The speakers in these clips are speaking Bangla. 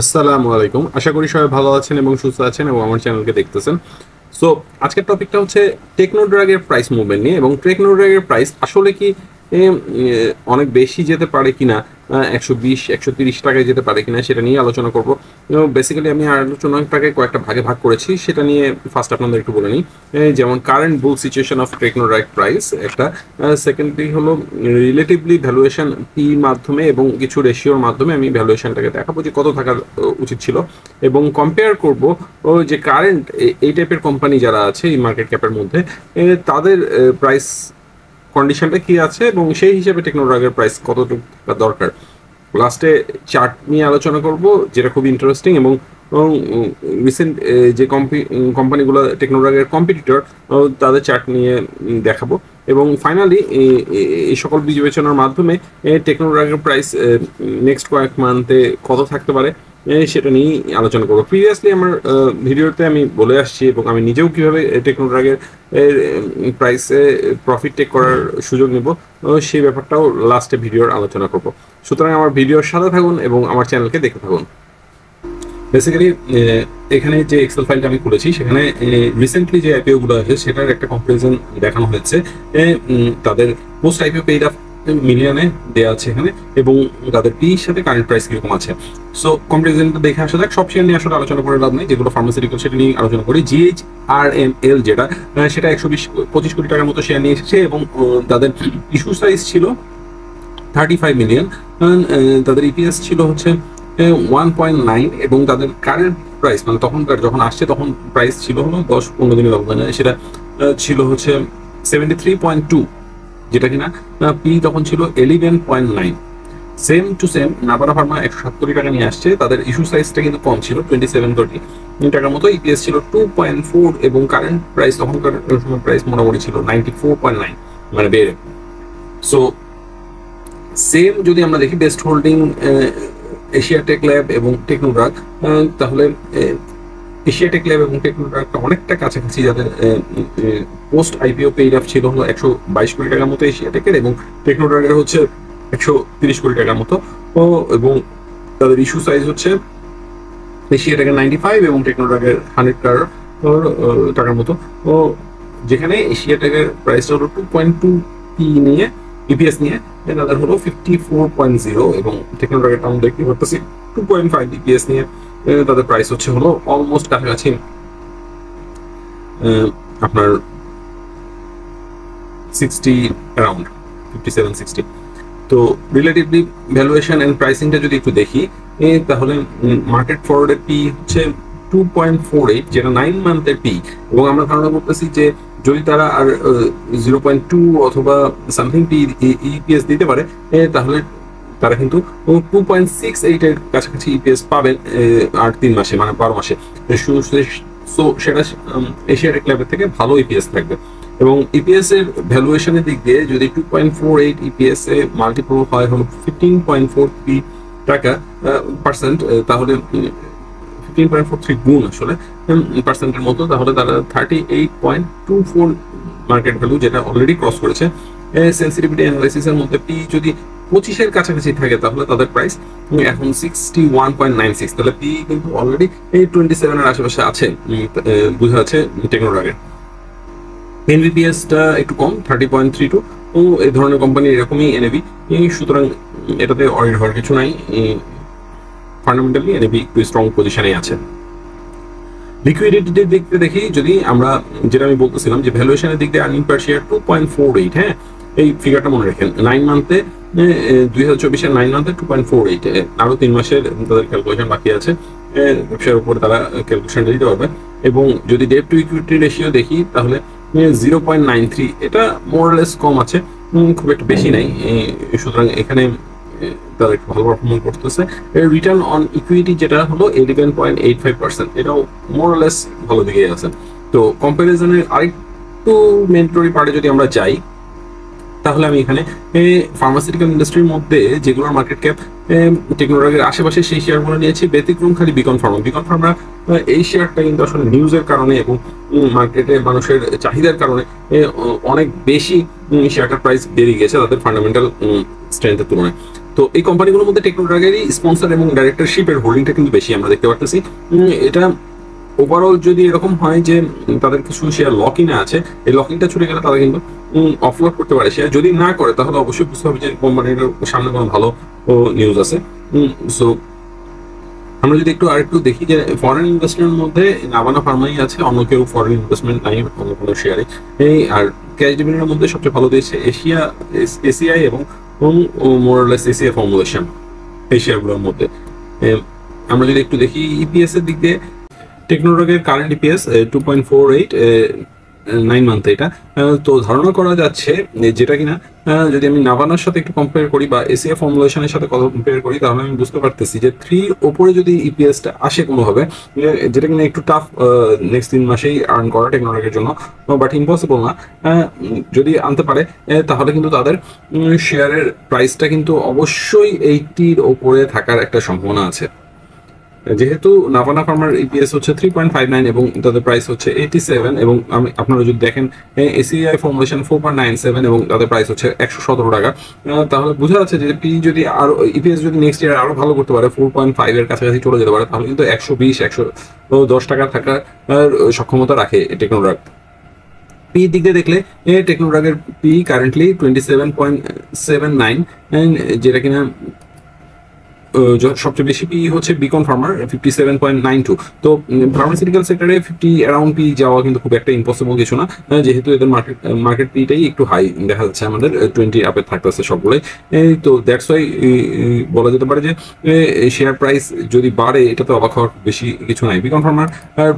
আসসালামু আলাইকুম। আশা করি সবাই ভালো আছেন এবং সুস্থ আছেন এবং আমার চ্যানেলকে দেখতেছেন। সো আজকের টপিকটা হচ্ছে টেকনোড্রাগের প্রাইস মুভমেন্ট নিয়ে, এবং টেকনোড্রাগের প্রাইস আসলে কি অনেক বেশি যেতে পারে কিনা, 120-130 টাকায় যেতে পারে কিনা সেটা নিয়ে আলোচনা করব। বেসিক্যালি আমি আলোচনাটাকে কয়েকটা ভাগে ভাগ করেছি, সেটা নিয়ে ফার্স্ট আপনাদের একটু বলে নিই। যেমন current bull situation of Technodrug price একটা, সেকেন্ডলি হলো রিলেটিভলি ভ্যালুয়েশন পি মাধ্যমে এবং কিছু রেশিওর মাধ্যমে আমি ভ্যালুয়েশনটাকে দেখাবো যে কত থাকা উচিত ছিল, এবং কম্পেয়ার করব যে কারেন্ট এই টাইপের কোম্পানি যারা আছে এই মার্কেট ক্যাপের মধ্যে তাদের প্রাইস কন্ডিশনটা কি আছে এবং সেই হিসাবে টেকনোড্রাগের প্রাইস কতটুকু দরকার। লাস্টে চার্ট নিয়ে আলোচনা করব যেটা খুব ইন্টারেস্টিং, এবং রিসেন্ট যে কোম্পানিগুলো টেকনোড্রাগের কম্পিটিটর তাদের চার্ট নিয়ে দেখাবো, এবং ফাইনালি এই সকল বিবেচনার মাধ্যমে টেকনোড্রাগের প্রাইস নেক্সট কয়েক মান্থে কত থাকতে পারে সেটা নিয়েই আলোচনা করবো। প্রিভিয়াসলি আমার ভিডিওতে আমি বলে আসছি এবং আমি নিজেও কীভাবে টেকনোড্রাগের প্রাইসে প্রফিট টেক করার সুযোগ নেব সেই ব্যাপারটাও লাস্টে ভিডিওর আলোচনা করব। সুতরাং আমার ভিডিওর সাথে থাকুন এবং আমার চ্যানেলকে দেখতে থাকুন। বেসিক্যালি এখানে যে এক্সেল ফাইলটা আমি খুলেছি সেখানে রিসেন্টলি যে আইপিওগুলো আছে সেটার একটা কম্পারিজন দেখানো হয়েছে। তাদের পোস্ট আইপিও পেইড আপ মিলিয়নে দেওয়া আছে এখানে, এবং তাদের পির সাথে কারেন্ট প্রাইস কিরকম আছে। সো কম্পারিজনটা দেখে আসা যাক। সব শেয়ার নিয়ে আসলে আলোচনা করে লাভ নেই, যেগুলো ফার্মাসিউটিক্যাল সেটা নিয়ে আলোচনা করি। GHRML যেটা সেটা 125 কোটি টাকার মতো শেয়ার নিয়ে এসেছে, এবং তাদের ইস্যু সাইজ ছিল 35 মিলিয়ন। তাদের ইপিএস ছিল হচ্ছে 1.9, এবং তাদের কারেন্ট প্রাইস মানে তখনকার যখন আসছে তখন প্রাইস ছিল হলো 10-15 দিনের ব্যবধানে সেটা ছিল হচ্ছে 73.2, যেটা কিনা পি তখন ছিল 11.9। সেম টু সেম নাভারা ফার্মা 107 কোটি টাকা নিয়ে আসছে, তাদের ইস্যু সাইজটা কিন্তু কম ছিল 27 কোটি টাকার মতো, ইপিএস ছিল 2.4, এবং কারেন্ট প্রাইস তখনকার প্রাইস মোটামুটি ছিল 94.9 মানে বেড়ে। সো সেম যদি আমরা দেখি Best Holding, Asia Tech Lab এবং টেকনোড্রাগ, তাহলে এশিয়া টেক ল্যাব এবং টেকনোড্রাগটা অনেকটা কাছাকাছি, যাদের পোস্ট আইপিও পেইড আপ ছিল হলো 122 কোটি টাকার মতো এশিয়া টেকের, এবং টেকনোড্রাগের হচ্ছে 130 কোটি টাকার মতো, এবং তাদের ইস্যু সাইজ হচ্ছে এশিয়া টেকের 95 এবং টেকনোড্রাগের 100 টাকার মতো। তো যেখানে এশিয়া টেকের প্রাইসটা হলো 2.2 পি নিয়ে ইপিএস নিয়ে তাদের হলো 54.0, এবং টেকনোড্রাগের আমরা দেখতে পাচ্ছি 2.5 ইপিএস নিয়ে তাদের প্রাইস হচ্ছে হলো অলমোস্ট কাছাকাছি আপনার 60 অ্যারাউন্ড 57-60। তো রিলেটিভলি ভ্যালুয়েশন এন্ড প্রাইসিংটা যদি একটু দেখি তাহলে মার্কেট ফরওয়ার্ডের পি হচ্ছে 2.48, যেটা 9 মান্থের পি, এবং আমরা ধারণা করতেছি যে যদি তারা আর 0.2 অথবা সামথিং পি ইপিএস দিতে পারে তাহলে তারা কিন্তু 2.68 এর কাছাকাছি ইপিএস পাবেন আর 3 মাসে মানে 12 মাসে। সো সেটা এশিয়া টেক ল্যাবের থেকে ভালো ইপিএস থাকবে, এবং ইপিএস এর ভ্যালুয়েশনের দিক দিয়ে যদি 2.48 ইপিএস এ মাল্টিপল হয় হলো 15.43 টাকা পার্সেন্ট, তাহলে 15.43 গুণ আসলে পার্সেন্টের মতো, তাহলে তারা 38.24 মার্কেট ভ্যালু যেটা অলরেডি ক্রস করেছে। সেন্সিটিভিটি অ্যানালাইসিসের মধ্যে পি যদি 25 এর কাছাকাছি থাকে তাহলে তাদের প্রাইস এখন 61.96, তাহলে পি কিন্তু অলরেডি এই 27 এর আশেপাশে আছে, বোঝা যাচ্ছে টেকনোড্রাগের। এনভিপিএসটা একটু কম 30.32, ও এই ধরনের কোম্পানি এরকমই এনএভি, সুতরাং এটাতে অডিট হওয়ার কিছু নাই, ফান্ডামেন্টালি এনএভি একটু স্ট্রং পজিশনে আছে। লিকুইডিটির দিক দিয়ে দেখি, যদি আমরা যেটা আমি বলতেছিলাম যে ভ্যালুয়েশনের দিক দিয়ে আর্নিং পার শেয়ার 2.48, হ্যাঁ এই ফিগারটা মনে রাখেন। 9 মান্থে 2024-এর 9 মান্থে 2.48, আরো 3 মাসের তাদের ক্যালকুলেশন বাকি আছে, ব্যবসার উপরে তারা ক্যালকুলেশনটা দিতে পারবে। এবং যদি ডেট টু ইকুইটি রেশিও দেখি তাহলে 0.93, এটা মোরলেস কম আছে, খুব একটা বেশি নাই, সুতরাং এখানে তারা একটু ভালো পারফরমেন্স করতেছে। রিটার্ন অন ইকুইটি যেটা হলো 11.85%, এটাও মোরলেস ভালো দিকে আছে। তো কম্পারিজনের আরেকটু মেন্টরি পার্টে যদি আমরা যাই তাহলে আমি এখানে ফার্মাসিউটিক্যাল ইন্ডাস্ট্রির মধ্যে যেগুলোর মার্কেট ক্যাপ টেকনোড্রাগের আশেপাশে সেই শেয়ারগুলো নিয়েছি, ব্যতিক্রম খালি বিকন ফার্মা। এই শেয়ারটা কিন্তু আসলে নিউজের কারণে এবং মার্কেটে মানুষের চাহিদার কারণে অনেক বেশি শেয়ারটার প্রাইস বেড়ে গেছে তাদের ফান্ডামেন্টাল স্ট্রেংথের তুলনায়। তো এই কোম্পানিগুলোর মধ্যে টেকনোড্রাগেরই স্পন্সর এবং ডাইরেক্টরশিপের হোল্ডিংটা কিন্তু বেশি আমরা দেখতে পারতেছি। এটা ওভারঅল যদি এরকম হয় যে তাদের কিছু শেয়ার লক ইনে আছে, এই লকিংটা ছুটে গেলে তারা কিন্তু অফলোড করতে পারে শেয়ার। যদি না করে তাহলে অবশ্যই বুঝতে হবে যে কোম্পানির সামনে কোনো ভালো নিউজ আছে। সো আমরা যদি আরেকটু দেখি যে ফরেন ইনভেস্টমেন্টের মধ্যে নাভানা ফার্মাই আছে, অন্য কেউ ফরেন ইনভেস্টমেন্ট নাই অন্য কোনো শেয়ারে। আর ক্যাশ ডিভিডেন্ডের মধ্যে সবচেয়ে ভালো দিয়েছে এসিআই এবং মোরলেস এসিআই ফর্মুলেশন, এই শেয়ারগুলোর মধ্যে। আমরা যদি একটু দেখি ইপিএস এর দিক দিয়ে টেকনোড্রাগের কারেন্ট ইপিএস 2.48 9 মান্থে এটা। তো ধারণা করা যাচ্ছে যেটা কিনা যদি আমি নাভানার সাথে একটু কম্পেয়ার করি বা এসিআই ফর্মুলেশনের সাথে কম্পেয়ার করি, তাহলে আমি বুঝতে পারতেছি যে 3 ওপরে যদি ইপিএসটা আসে কোনোভাবে, যেটা কিনা একটু টাফ নেক্সট 3 মাসেই আর্ন করা টেকনোড্রাগের জন্য, বাট ইম্পসিবল না। যদি আনতে পারে তাহলে কিন্তু তাদের শেয়ারের প্রাইসটা কিন্তু অবশ্যই 80-র ওপরে থাকার একটা সম্ভাবনা আছে। যেহেতু নাভানা ফার্মার ইপিএস হচ্ছে 3.59 এবং তাদের প্রাইস হচ্ছে 87, এবং আপনারা যদি দেখেন এসিআই ফর্মুলেশন 4.97 এবং তাদের প্রাইস হচ্ছে 117 টাকা, তাহলে বোঝা যাচ্ছে যে পি যদি আরো ইপিএস যদি নেক্সট ইয়ার আরো ভালো করতে পারে, 4.5 এর কাছাকাছি চলে যেতে পারে, তাহলে কিন্তু 120-110 টাকা থাকার সক্ষমতা রাখে টেকনোড্রাগ। পি দিক দিয়ে দেখলে টেকনোড্রাগের পি কারেন্টলি 27.79, যেটা কিনা সবচেয়ে বেশি পি হচ্ছে বিকন ফার্মার 57.92। তো ফার্মাসিউটিক্যাল সেক্টরে 50 অ্যারাউন্ড পি যাওয়া কিন্তু খুব একটা ইম্পসিবল কিছু না, যেহেতু এদের মার্কেট পিটাই একটু হাই দেখা যাচ্ছে, আমাদের 20 আপে থাকতেছে সবগুলোই। তো দ্যাটস ওয়াই বলা যেতে পারে যে শেয়ার প্রাইস যদি বাড়ে এটাতে অবাক হওয়ার বেশি কিছু নাই। বিকন ফার্মার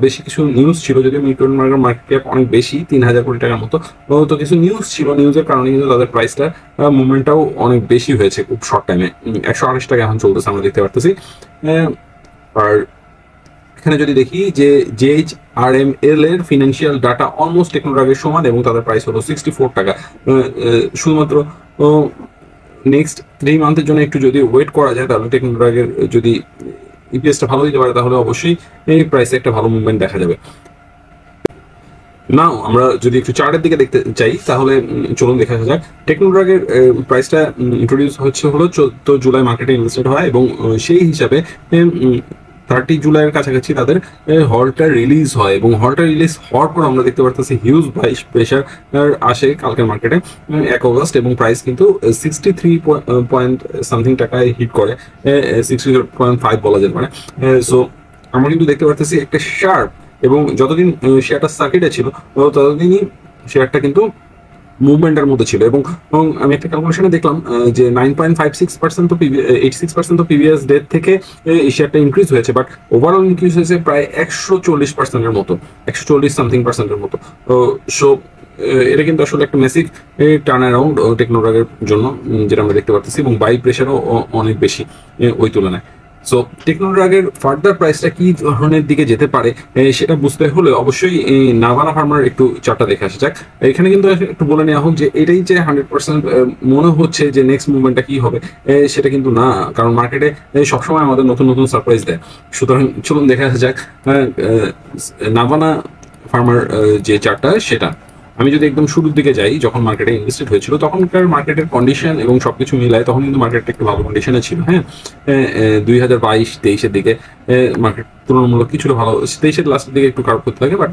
বেশি কিছু নিউজ ছিল, যদিও মিটন মার্কেট ক্যাপ অনেক বেশি 3000 কোটি টাকার মতো, তো কিছু নিউজ ছিল, নিউজের কারণে কিন্তু তাদের প্রাইসটা মুভমেন্টটাও অনেক বেশি হয়েছে খুব শর্ট টাইমে। 128 টাকা এখন চলতেছে আমরা দেখতে পারতেছি। আর এখানে যদি দেখি যে JHRML এর ফিনান্সিয়াল ডাটা অলমোস্ট টেকনোড্রাগের সমান এবং তাদের প্রাইস হলো 64 টাকা। শুধুমাত্র নেক্সট 3 মান্থের জন্য একটু যদি ওয়েট করা যায়, তাহলে টেকনোড্রাগের যদি ইপিএসটা ভালো দিতে পারে তাহলে অবশ্যই এই প্রাইসে একটা ভালো মুভমেন্ট দেখা যাবে। নাও আমরা যদি একটু চার্টের দিকে দেখতে চাই, তাহলে চলুন দেখা যাক। টেকনোড্রাগের প্রাইসটা ইন্ট্রোডিউস হলো 14 জুলাই মার্কেটে ইনভেস্টেড হয়, এবং সেই হিসাবে 30 জুলাইয়ের কাছাকাছি তাদের হলটা রিলিজ হয়, এবং হলটা রিলিজ হওয়ার পর আমরা দেখতে পারতেছি হিউজ বাইশ প্রেশার আসে কালকের মার্কেটে 1 অগস্ট, এবং প্রাইস কিন্তু 63 পয়েন্ট সামথিং টাকায় হিট করে, 60.5 বলা যেতে পারে। সো আমরা কিন্তু দেখতে পারতেছি একটা শার্প, এবং যতদিন শেয়ারটা সার্কিটে ছিল ততদিনই শেয়ারটা কিন্তু মুভমেন্টের মধ্যে ছিল, এবং আমি একটা ক্যালকুলেশনে দেখলাম যে 9.56% তো 86% তো প্রিভিয়াস ডেট থেকে এই শেয়ারটা ইনক্রিজ হয়েছে, বাট ওভারঅল ইনক্রিজ হয়েছে প্রায় 140%-এর মতো, 140 সামথিং পার্সেন্টের মতো। সো এটা কিন্তু আসলে একটা মেসিভ টার্ন অ্যারাউন্ড টেকনোড্রাগের জন্য, যেটা আমরা দেখতে পাচ্ছি, এবং বাই প্রেশারও অনেক বেশি ওই তুলনায়। সো টেকনোড্রাগের ফার্দার প্রাইসটা কি ধরনের দিকে যেতে পারে সেটা বুঝতে হলে অবশ্যই নাভানা ফার্মার একটু চার্টটা দেখে আসা যাক। এখানে কিন্তু একটু বলে নেওয়া হোক যে এটাই যে 100% মনে হচ্ছে যে নেক্সট মুভমেন্টটা কি হবে, সেটা কিন্তু না, কারণ মার্কেটে সবসময় আমাদের নতুন নতুন সারপ্রাইজ দেয়। সুতরাং চলুন দেখে আসা যাক নাভানা ফার্মার যে চার্টটা সেটা। আমি যদি একদম শুরুর দিকে যাই, যখন মার্কেটে ইনভেস্টেড হয়েছিল তখনকার মার্কেটের কন্ডিশন এবং সবকিছু মিলায় তখন কিন্তু মার্কেটটা একটু ভালো কন্ডিশনে ছিল। হ্যাঁ, 2022-23-এর দিকে মার্কেট তুলনামূলক কিছুটা ভালো, 23-এর লাস্টের দিকে একটু খারাপ করতে থাকে, বাট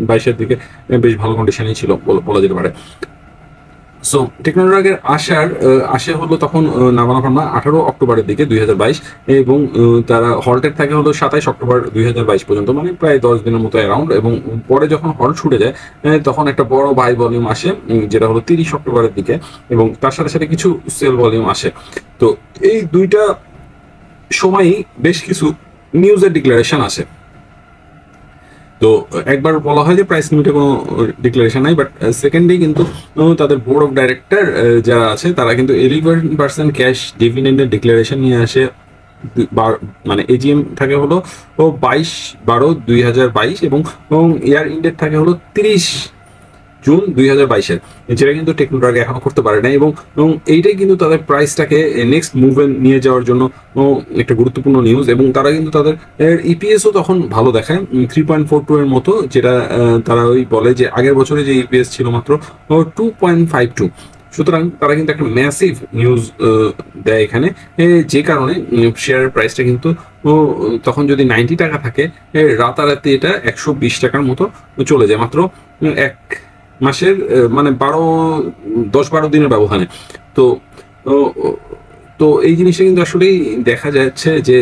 22-এর দিকে বেশ ভালো কন্ডিশনেই ছিল বলা যেতে পারে। সো টেকনোড্রাগের আসে হলো তখন নাভানা ফার্মা 18 অক্টোবরের দিকে 2022, এবং তারা হল্টেড থাকে হলো 27 অক্টোবর 2022 পর্যন্ত, মানে প্রায় 10 দিনের মতো অ্যারাউন্ড। এবং পরে যখন হল্ট ছুটে যায় তখন একটা বড় বাই ভলিউম আসে, যেটা হলো 30 অক্টোবরের দিকে, এবং তার সাথে সাথে কিছু সেল ভলিউম আসে। তো এই দুইটা সময়ই বেশ কিছু নিউজের ডিক্লারেশন আসে। তো একবার বলা হয় যে প্রাইস লিমিটে কোনো ডিক্লারেশন নাই, বাট সেকেন্ডেই কিন্তু তাদের বোর্ড অফ ডাইরেক্টর যারা আছে তারা কিন্তু 11% ক্যাশ ডিভিডেন্ডের ডিক্লারেশন নিয়ে আসে। মানে এজিএম থাকে হলো 22/12/2022, এবং ইয়ার ইন্ডেট থাকে হলো 30 জুন 2022-এর, যেটা কিন্তু টেকনোড্রাগ এখনো করতে পারে না, এবং এইটাই কিন্তু তাদের প্রাইসটাকে নেক্সট মুভে নিয়ে যাওয়ার জন্য একটা গুরুত্বপূর্ণ নিউজ। এবং তারা কিন্তু তাদের ইপিএসও তখন ভালো দেখায় 3.42 এর মতো, যেটা তারা ওই বলে যে আগের বছরে যে ইপিএস ছিল মাত্র 2.52। সুতরাং তারা কিন্তু একটা ম্যাসিভ নিউজ দেয় এখানে, যে কারণে শেয়ারের প্রাইসটা কিন্তু তখন যদি 90 টাকা থাকে, রাতারাতি এটা 120 টাকার মতো চলে যায় মাত্র এক মাসের মানে 10-12 দিনের ব্যবধানে। তো তো এই জিনিসটা কিন্তু আসলেই দেখা যাচ্ছে যে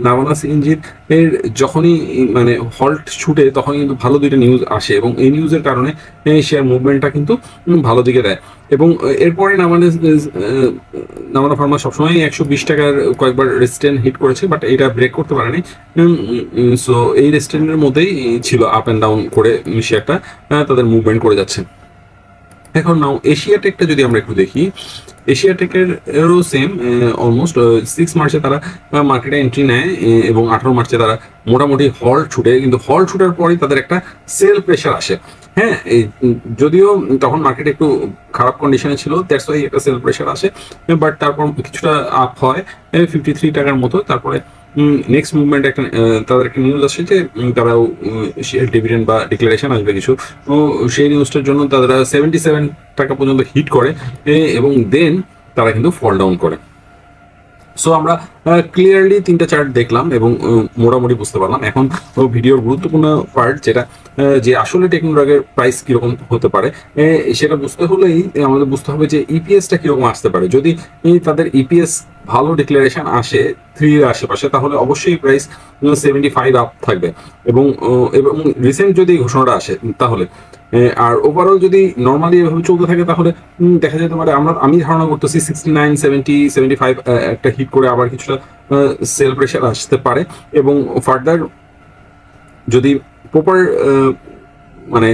নাভানা সিএনজির এর যখনই মানে হল্ট ছুটে তখন কিন্তু ভালো দুইটা নিউজ আসে, এবং এই নিউজের কারণে শেয়ার মুভমেন্টটা কিন্তু ভালো দিকে দেয়। এবং এরপরে নাভানা ফার্মা সবসময় 120 টাকার কয়েকবার রেজিস্ট্যান্ট হিট করেছে, বাট এটা ব্রেক করতে পারেনি। সো এই রেজিস্ট্যান্টের মধ্যেই ছিল আপ অ্যান্ড ডাউন করে শেয়ারটা তাদের মুভমেন্ট করে যাচ্ছে। এখন নাও এশিয়া টেকটা যদি আমরা একটু দেখি, এশিয়া টেকের এরও সেম অলমোস্ট 6 মার্চে তারা মার্কেটে এন্ট্রি নেয় এবং 18 মার্চে তারা মোটামুটি হল ছুটে, কিন্তু হল ছুটার পরেই তাদের একটা সেল প্রেশার আসে। হ্যাঁ, যদিও তখন মার্কেট একটু খারাপ কন্ডিশনে ছিল, দ্যাটস ওয়াই একটা সেল প্রেশার আসে, বাট তারপর কিছুটা আপ হয় 53 টাকার মতো। তারপরে নেক্সট মুভমেন্ট একটা তাদের একটা নিউজ আসে যে তারাও শেয়ার ডিভিডেন্ড বা ডিক্লারেশন আসবে কিছু, তো সেই নিউজটার জন্য তারা 77 টাকা পর্যন্ত হিট করে এবং দেন তারা কিন্তু ফল ডাউন করে। সো আমরা ক্লিয়ারলি 3টা চার্ট দেখলাম এবং মোটামুটি বুঝতে পারলাম। এখন ভিডিওর গুরুত্বপূর্ণ পার্ট যেটা, যে আসলে টেকনোড্রাগের প্রাইস কিরকম হতে পারে সেটা বুঝতে হলেই আমাদের বুঝতে হবে যে ইপিএসটা কিরকম আসতে পারে। যদি তাদের ইপিএস ভালো ডিক্লারেশন আসে 3 এর আশেপাশে, তাহলে অবশ্যই প্রাইস 75 আপ থাকবে। এবং রিসেন্ট যদি ঘোষণাটা আসে তাহলে, আর ওভারঅল যদি নর্মালি এভাবে চলতে থাকে তাহলে দেখা যেতে পারে, আমি ধারণা করতেছি 69, 70, 75 একটা হিট করে আবার কিছুটা সেল প্রেশার আসতে পারে। এবং ফার্দার যদি প্রপার মানে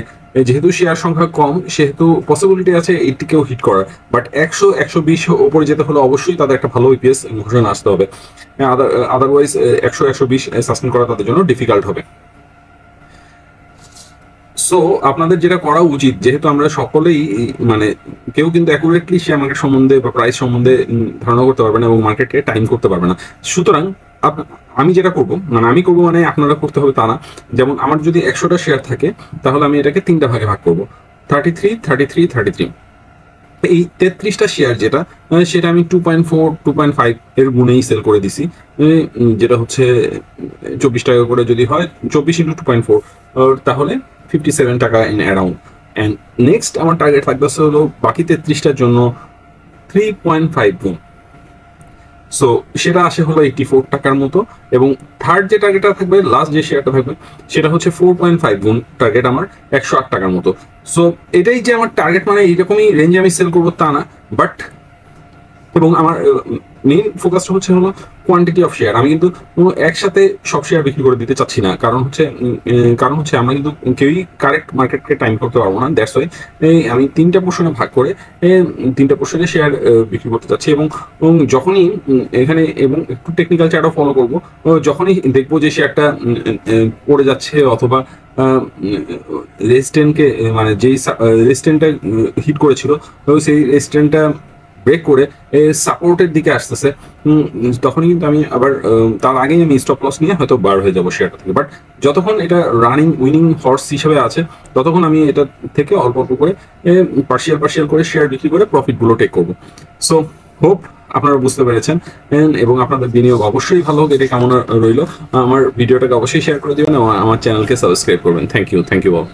যেহেতু শেয়ার সংখ্যা কম, সেহেতু পসিবিলিটি আছে এটিকেও হিট করার, বাট 100-120 উপরে যেতে হলে অবশ্যই তাদের একটা ভালো ইপিএস ঘোষণা আসতে হবে, আদারওয়াইজ 100-120 সাস্টেন করা তাদের জন্য ডিফিকাল্ট হবে। সো আপনাদের যেটা করা উচিত, যেহেতু আমরা সকলেই মানে কেউ কিন্তু অ্যাকুরেটলি শেয়ার মার্কেট সম্বন্ধে বা প্রাইস সম্বন্ধে ধারণা করতে পারবে না এবং মার্কেটকে টাইম করতে পারবে না, সুতরাং আমি যেটা করবো মানে আপনারা করতে হবে তা না। যেমন আমার যদি 100টা শেয়ার থাকে, তাহলে আমি এটাকে 3টা ভাগে ভাগ করবো, 33, 33, 33। এই 33টা শেয়ার যেটা, সেটা আমি 2.4, 2.5 এর গুণেই সেল করে দিছি, যেটা হচ্ছে 24 টাকা করে যদি হয়, 24 × 2.4 তাহলে 57 টাকা ইন অ্যারাউন্ড। অ্যান্ড নেক্সট আমার টার্গেট থাকতেছে হলো বাকি 33টার জন্য 3.5 গুণ। সো সেটা আসে হলো 84 টাকার মতো। এবং থার্ড যে টার্গেটটা থাকবে, লাস্ট যে শেয়ারটা থাকবে, সেটা হচ্ছে 4.5 গুণ টার্গেট আমার 108 টাকার মতো। সো এটাই যে আমার টার্গেট, মানে এইরকমই রেঞ্জে আমি সেল করবো তা না, বাট এবং আমার মেইন ফোকাসটা হলো কোয়ান্টিটি অফ শেয়ার। আমি কিন্তু একসাথে সব শেয়ার বিক্রি করে দিতে চাচ্ছি না, কারণ হচ্ছে আমরা কিন্তু কেউই কারেক্ট মার্কেটকে টাইম করতে পারবো না। দ্যাটস ওয়াই আমি 3টা পোর্শনে ভাগ করে 3টা পোর্শনে শেয়ার বিক্রি করতে চাচ্ছি। এবং যখনই এখানে এবং একটু টেকনিক্যাল চার্টও ফলো করবো, যখনই দেখবো যে শেয়ারটা পড়ে যাচ্ছে অথবা রেজিস্ট্যান্টকে মানে যেই রেজিস্ট্যান্টটা হিট করেছিল সেই রেজিস্ট্যান্টটা ব্রেক করে সাপোর্টের দিকে আসতেছে, তখনই কিন্তু আমি আবার তার আগেই আমি স্টপ লস নিয়ে হয়তো বার হয়ে যাবো শেয়ারটা থেকে। বাট যতক্ষণ এটা রানিং উইনিং হর্স হিসেবে আছে, ততক্ষণ আমি এটা থেকে অল্প অল্প করে পার্শিয়াল করে শেয়ার বিক্রি করে প্রফিটগুলো টেক করবো। সো হোপ আপনারা বুঝতে পেরেছেন, এবং আপনাদের বিনিয়োগ অবশ্যই ভালো হোক এটাই কামনা রইল। আমার ভিডিওটাকে অবশ্যই শেয়ার করে দিবেন এবং আমার চ্যানেলকে সাবস্ক্রাইব করবেন। Thank you all.